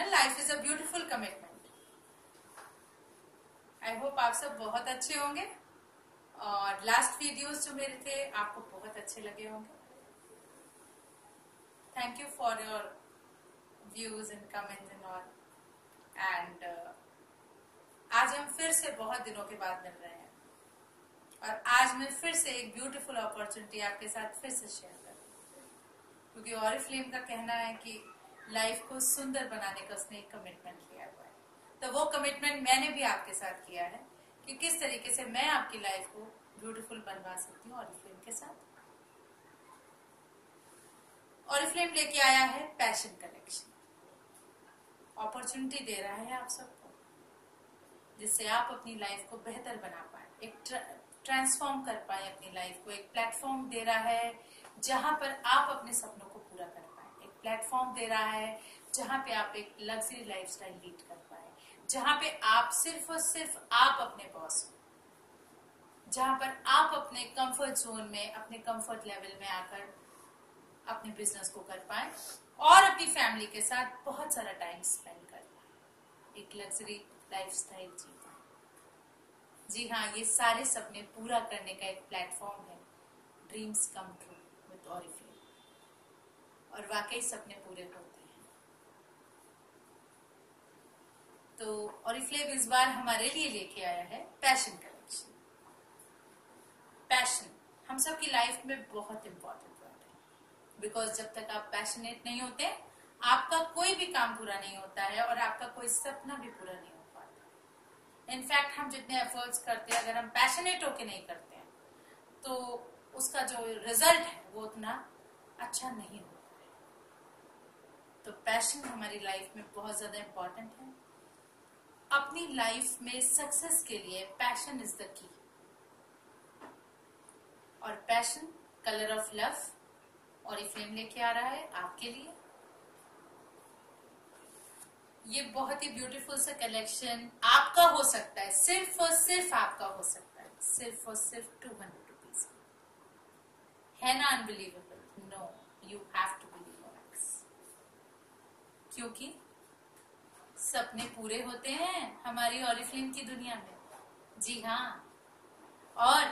Life is a beautiful commitment. I hope आप सब बहुत अच्छे होंगे और लास्ट वीडियोस जो मेरे थे आपको बहुत अच्छे लगे होंगे। Thank you for your views and comments and all. And आज हम फिर से बहुत दिनों के बाद मिल रहे हैं और आज मैं फिर से एक ब्यूटीफुल अपॉर्चुनिटी आपके साथ फिर से शेयर कर रही हूँ, क्योंकि ऑरिफ्लेम का कहना है कि लाइफ को सुंदर बनाने का उसने एक कमिटमेंट लिया हुआ है। तो वो कमिटमेंट मैंने भी आपके साथ किया है कि किस तरीके से मैं आपकी लाइफ को ब्यूटीफुल बनवा सकती हूँ ऑरिफ्लेम के साथ। ऑरिफ्लेम लेके आया है पैशन कलेक्शन। अपॉर्चुनिटी दे रहा है आप सबको, जिससे आप अपनी लाइफ को बेहतर बना पाए, एक ट्रांसफॉर्म कर पाए अपनी लाइफ को। एक प्लेटफॉर्म दे रहा है जहां पर आप अपने सपनों को पूरा कर पाए। एक प्लेटफॉर्म दे रहा है जहां पे आप एक लग्जरी लाइफस्टाइल लीड कर पाए, जहां पे आप सिर्फ और सिर्फ आप अपने बॉस हो, जहां पर आप अपने कंफर्ट जोन में, अपने कंफर्ट लेवल में आकर अपने बिजनेस को कर पाए और अपनी फैमिली के साथ बहुत सारा टाइम स्पेंड कर पाए, एक लग्जरी लाइफस्टाइल जी पाए। जी हाँ, ये सारे सपने पूरा करने का एक प्लेटफॉर्म है dreams come true with Oriflame, और वाकई सपने पूरे होते हैं। तो ऑरिफ्लेम इस बार हमारे लिए लेके आया है पैशन कलेक्शन। पैशन हम सब की लाइफ में बहुत इंपॉर्टेंट वर्ड है, बिकॉज जब तक आप पैशनेट नहीं होते आपका कोई भी काम पूरा नहीं होता है और आपका कोई सपना भी पूरा नहीं हो पाता। इनफैक्ट हम जितने एफर्ट्स करते हैं, अगर हम पैशनेट होके नहीं करते हैं तो उसका जो रिजल्ट है वो उतना अच्छा नहीं होता है। तो पैशन हमारी लाइफ में बहुत ज्यादा इंपॉर्टेंट है। अपनी लाइफ में सक्सेस के लिए पैशन इज द की। और passion colour of love Oriflame लेके आ रहा है आपके लिए। ये बहुत ही ब्यूटीफुल सा कलेक्शन आपका हो सकता है, सिर्फ और सिर्फ आपका हो सकता है, सिर्फ और सिर्फ 200 रुपीज है ना। Unbelievable? No, you have to believe your ex, क्योंकि सपने पूरे होते हैं हमारी ऑरिफ्लेम की दुनिया में। जी हाँ, और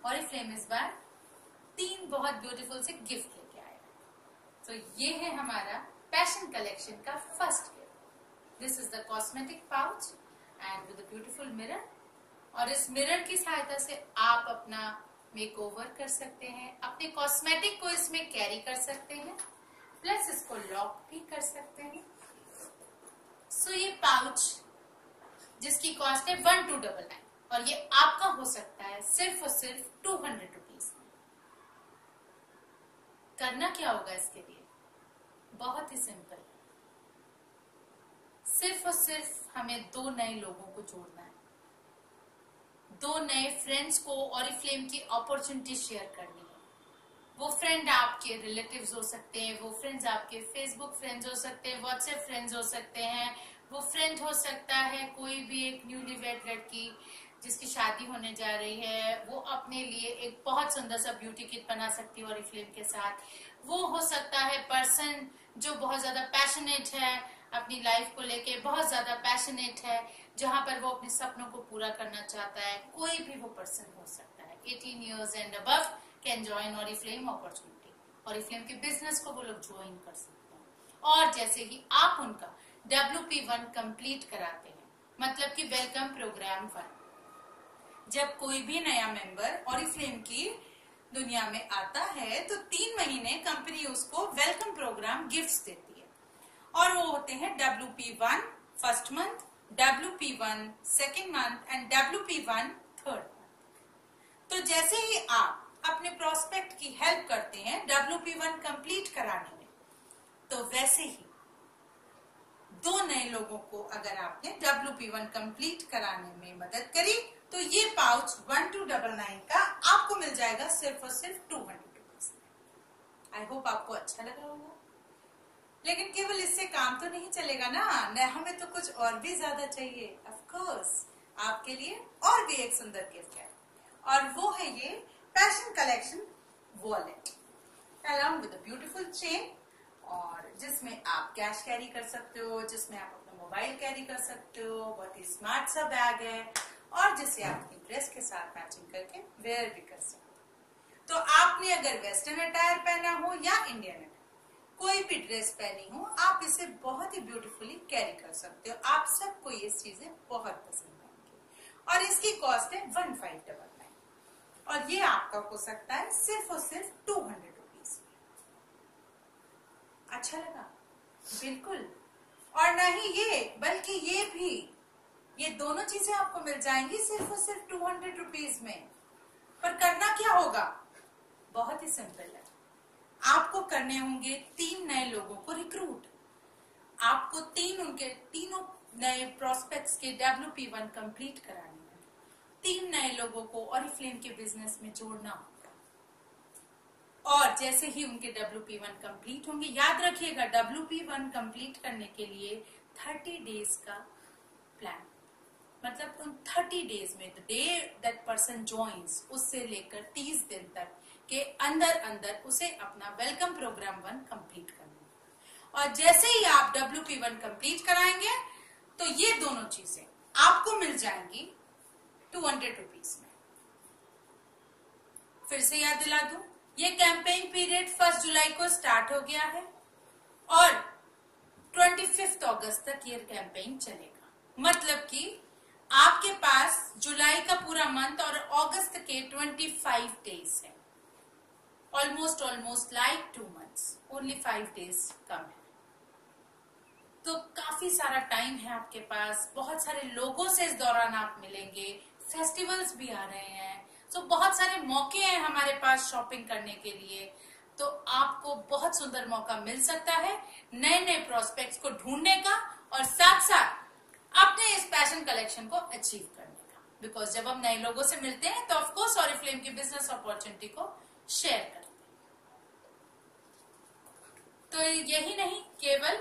ऑरिफ्लेम इस बार 3 बहुत ब्यूटीफुल से गिफ्ट लेके आया है। तो ये है हमारा पैशन कलेक्शन का first gift. This is the cosmetic pouch and with a beautiful mirror. और इस मिरर की सहायता से आप अपना मेकओवर कर सकते हैं, अपने कॉस्मेटिक को इसमें कैरी कर सकते हैं, प्लस इसको लॉक भी कर सकते हैं। सो ये पाउच जिसकी कॉस्ट है 1299 और ये आपका हो सकता है सिर्फ और सिर्फ 200 रुपीज में। करना क्या होगा इसके लिए? बहुत ही सिंपल, सिर्फ और सिर्फ हमें 2 नए लोगों को जोड़ना है, 2 नए फ्रेंड्स को ऑरिफ्लेम की अपॉर्चुनिटी शेयर करनी है। वो फ्रेंड आपके रिलेटिव्स हो सकते हैं, वो फ्रेंड्स आपके फेसबुक फ्रेंड्स हो सकते हैं, व्हाट्सएप फ्रेंड्स हो सकते हैं, वो फ्रेंड हो सकता है कोई भी एक न्यूली वेड लड़की जिसकी शादी होने जा रही है, वो अपने लिए एक बहुत सुंदर सा ब्यूटी किट बना सकती है ऑरिफ्लेम के साथ। वो हो सकता है पर्सन जो बहुत ज्यादा पैशनेट है अपनी लाइफ को लेके, बहुत ज्यादा पैशनेट है, जहां पर वो अपने सपनों को पूरा करना चाहता है। कोई भी वो पर्सन हो सकता है। 18 years and above can join Oriflame opportunity. Oriflame के बिजनेस को वो लोग ज्वाइन कर सकते हैं। और जैसे ही आप उनका WP1 कंप्लीट कराते हैं, मतलब कि वेलकम प्रोग्राम 1, जब कोई भी नया मेंबर ऑरिफ्लेम की दुनिया में आता है तो 3 महीने कंपनी उसको वेलकम प्रोग्राम गिफ्ट्स देती है, और वो होते हैं WP1 first month, WP1 second month and WP1 third month. तो जैसे ही आप अपने प्रोस्पेक्ट की हेल्प करते हैं WP1 कंप्लीट कराने में, तो वैसे ही 2 नए लोगों को अगर आपने WP1 कंप्लीट कराने में मदद करी तो ये पाउच 1299 का आपको मिल जाएगा सिर्फ और सिर्फ 200 रुपीज। आई होप आपको अच्छा लगा होगा। लेकिन केवल इससे काम तो नहीं चलेगा ना, हमें तो कुछ और भी ज्यादा चाहिए। ऑफ कोर्स आपके लिए और भी एक सुंदर गिफ्ट है, और वो है ये passion collection wallet along with a beautiful chain और जिसमें आप कैश कैरी कर सकते हो, जिसमें आप अपना मोबाइल कैरी कर सकते हो। बहुत ही स्मार्ट सा बैग है और जिसे आप अपनी ड्रेस के साथ मैचिंग करके वेयर भी कर सकते हो। तो आपने अगर वेस्टर्न अटायर पहना हो या इंडियन अटायर, कोई भी ड्रेस पहनी हो, आप इसे बहुत ही ब्यूटीफुली कैरी कर सकते हो। आप सबको ये चीजें बहुत पसंद आएंगी और इसकी कॉस्ट है 1599 और ये आपका हो सकता है सिर्फ और सिर्फ 200 रुपीज में। अच्छा लगा? बिल्कुल। और नहीं ये, बल्कि ये भी, ये दोनों चीजें आपको मिल जाएंगी सिर्फ और सिर्फ 200 रुपीज में। पर करना क्या होगा? बहुत ही सिंपल है। आपको करने होंगे 3 नए लोगों को रिक्रूट। आपको तीनों नए प्रोस्पेक्ट्स के WP1 कंप्लीट कराने हैं। 3 नए लोगों को ऑरिफ्लेम के बिजनेस में जोड़ना होगा और जैसे ही उनके WP1 कंप्लीट होंगे, याद रखिएगा WP1 कंप्लीट करने के लिए 30 डेज का प्लान, मतलब उन 30 डेज में the day that person joins उससे लेकर 30 दिन तक के अंदर अंदर उसे अपना वेलकम प्रोग्राम 1 कंप्लीट करना। और जैसे ही आप WP1 कंप्लीट कराएंगे तो ये दोनों चीजें आपको मिल जाएंगी 200 रुपीज में। फिर से याद दिला दूं, ये कैंपेन पीरियड 1 जुलाई को स्टार्ट हो गया है और 25 अगस्त तक ये कैंपेन चलेगा। मतलब कि आपके पास जुलाई का पूरा मंथ और अगस्त के 25 डेज है। Almost like 2 months, only 5 days कम है। तो काफी सारा टाइम है आपके पास। बहुत सारे लोगों से इस दौरान आप मिलेंगे। फेस्टिवल्स भी आ रहे हैं, तो बहुत सारे मौके हैं हमारे पास शॉपिंग करने के लिए। तो आपको बहुत सुंदर मौका मिल सकता है नए नए प्रोस्पेक्ट्स को ढूंढने का और साथ साथ अपने इस पैशन कलेक्शन को अचीव करने का। बिकॉज जब हम नए लोगों से मिलते हैं तो ऑफकोर्स ऑरिफ्लेम की बिजनेस अपॉर्चुनिटी को शेयर करते हैं। तो यही नहीं, केवल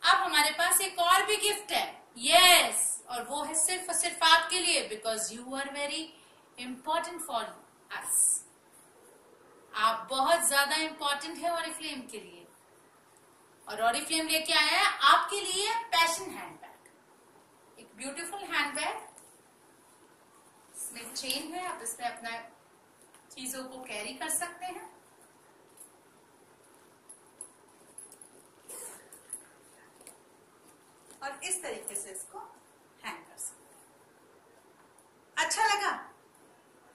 अब हमारे पास एक और भी गिफ्ट है। यस, और वो है सिर्फ और सिर्फ आपके लिए, because you are very important for us. आप बहुत ज्यादा इंपॉर्टेंट है ऑरिफ्लेम के लिए। और ऑरिफ्लेम लेके आया है आपके लिए पैशन हैंडबैग, एक ब्यूटीफुल हैंडबैग। इसमें चेन है, आप इसमें अपना चीजों को कैरी कर सकते हैं। और इस तरीके से इसको हैंग कर सकते हैं। अच्छा लगा?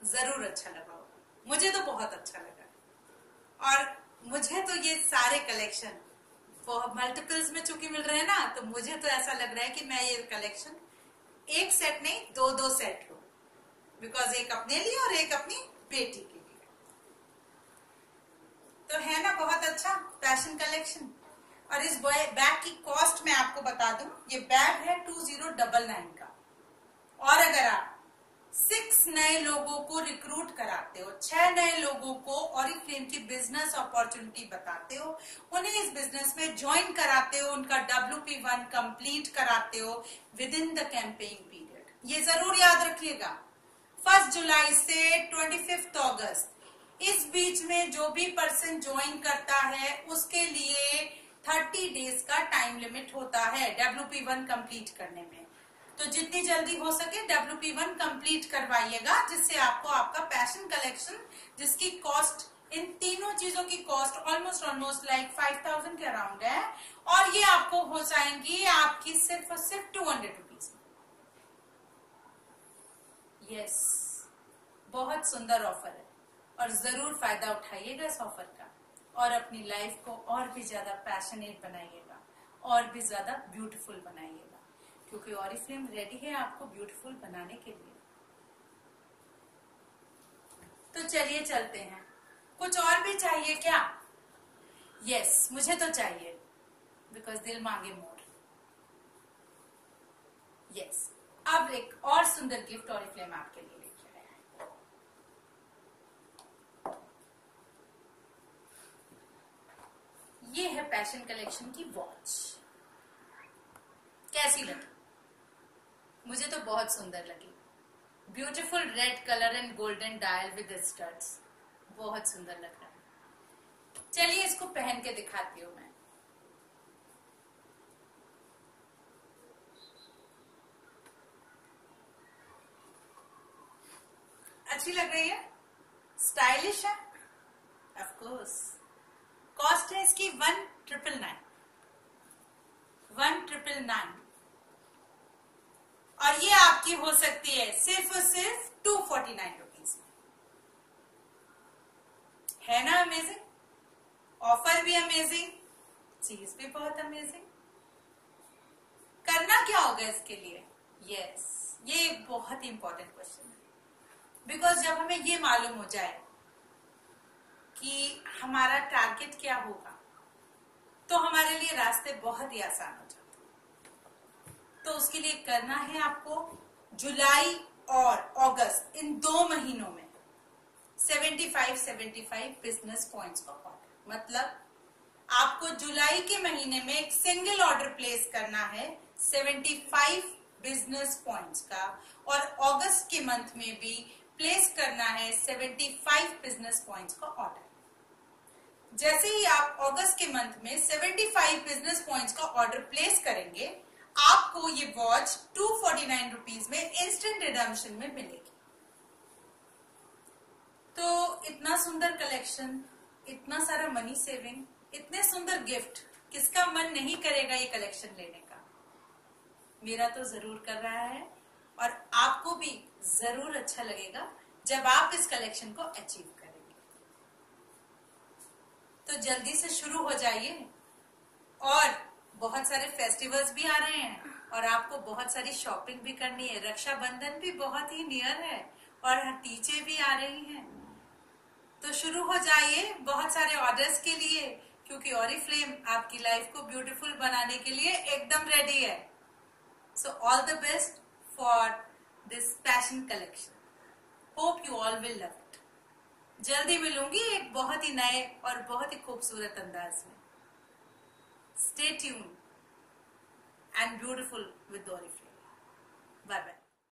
जरूर अच्छा लगा होगा। मुझे तो बहुत अच्छा लगा। और मुझे तो ये सारे कलेक्शन बहुत मल्टीपल्स में चूंकि मिल रहे हैं ना, तो मुझे तो ऐसा लग रहा है कि मैं ये कलेक्शन एक सेट नहीं 2-2 सेट लूं। बिकॉज एक अपने लिए और एक अपनी बेटी के लिए। तो है ना बहुत अच्छा फैशन कलेक्शन। और इस बैग की कॉस्ट मैं आपको बता दूं, ये बैग है 2099 का। और अगर आप 6 नए लोगों को रिक्रूट कराते हो, 6 नए लोगों को ऑरिफ्लेम की बिजनेस अपॉर्चुनिटी बताते हो, उन्हें इस बिजनेस में ज्वाइन कराते हो, उनका WP1 कंप्लीट कराते हो with in the campaign period, ये जरूर याद रखिएगा 1 जुलाई से 25 अगस्त, इस बीच में जो भी पर्सन ज्वाइन करता है उसके लिए 30 डेज का टाइम लिमिट होता है WP1 कंप्लीट करने में। तो जितनी जल्दी हो सके WP1 कंप्लीट करवाइएगा, जिससे आपको आपका पैशन कलेक्शन, जिसकी कॉस्ट, इन तीनों चीजों की कॉस्ट ऑलमोस्ट लाइक 5000 के अराउंड है, और ये आपको हो जाएंगी आपकी सिर्फ और सिर्फ 200 रुपीज में। यस, बहुत सुंदर ऑफर है और जरूर फायदा उठाइएगा इस ऑफर का और अपनी लाइफ को और भी ज्यादा पैशनेट बनाइएगा और भी ज्यादा ब्यूटीफुल बनाइएगा, क्योंकि ऑरिफ्लेम रेडी है आपको ब्यूटीफुल बनाने के लिए। तो चलिए चलते हैं। कुछ और भी चाहिए क्या? यस, मुझे तो चाहिए, बिकॉज दिल मांगे मोर। यस, अब एक और सुंदर गिफ्ट ऑरिफ्लेम आपके लिए लेके आया है। ये है पैशन कलेक्शन की वॉच। कैसी लगी? मुझे तो बहुत सुंदर लगी। Beautiful red colour and golden dial with studs, बहुत सुंदर लग रहा है। चलिए इसको पहन के दिखाती हूँ मैं। अच्छी लग रही है, स्टाइलिश है, ऑफ कोर्स। कॉस्ट है इसकी 1999 और ये आपकी हो सकती है सिर्फ और सिर्फ 249 रुपीज में। है ना अमेजिंग? ऑफर भी अमेजिंग, चीज भी बहुत अमेजिंग। करना क्या होगा इसके लिए? यस, ये एक बहुत ही इंपॉर्टेंट क्वेश्चन है, बिकॉज जब हमें ये मालूम हो जाए कि हमारा टारगेट क्या होगा तो हमारे लिए रास्ते बहुत ही आसान हो जाते हैं। तो उसके लिए करना है आपको जुलाई और अगस्त इन 2 महीनों में 75 बिजनेस पॉइंट्स का ऑर्डर। मतलब आपको जुलाई के महीने में एक सिंगल ऑर्डर प्लेस करना है 75 बिजनेस पॉइंट्स का, और अगस्त के मंथ में भी प्लेस करना है 75 बिजनेस पॉइंट्स का ऑर्डर। जैसे ही आप अगस्त के मंथ में 75 बिजनेस पॉइंट्स का ऑर्डर प्लेस करेंगे, आपको ये वॉच 249 रुपीज में इंस्टेंट रिडम्पशन में मिलेगी। तो इतना सुंदर कलेक्शन, इतना सारा मनी सेविंग, इतने सुंदर गिफ्ट, किसका मन नहीं करेगा ये कलेक्शन लेने का? मेरा तो जरूर कर रहा है और आपको भी जरूर अच्छा लगेगा जब आप इस कलेक्शन को अचीव करेंगे। तो जल्दी से शुरू हो जाइए, और बहुत सारे फेस्टिवल्स भी आ रहे हैं और आपको बहुत सारी शॉपिंग भी करनी है। रक्षाबंधन भी बहुत ही नियर है और टीचें भी आ रही हैं, तो शुरू हो जाइए बहुत सारे ऑर्डर्स के लिए, क्योंकि ऑरिफ्लेम आपकी लाइफ को ब्यूटीफुल बनाने के लिए एकदम रेडी है। So all the best for this passion collection. Hope you all will love it. जल्दी मिलूंगी एक बहुत ही नए और बहुत ही खूबसूरत अंदाज में। Stay tuned and beautiful with Oriflame. Bye bye.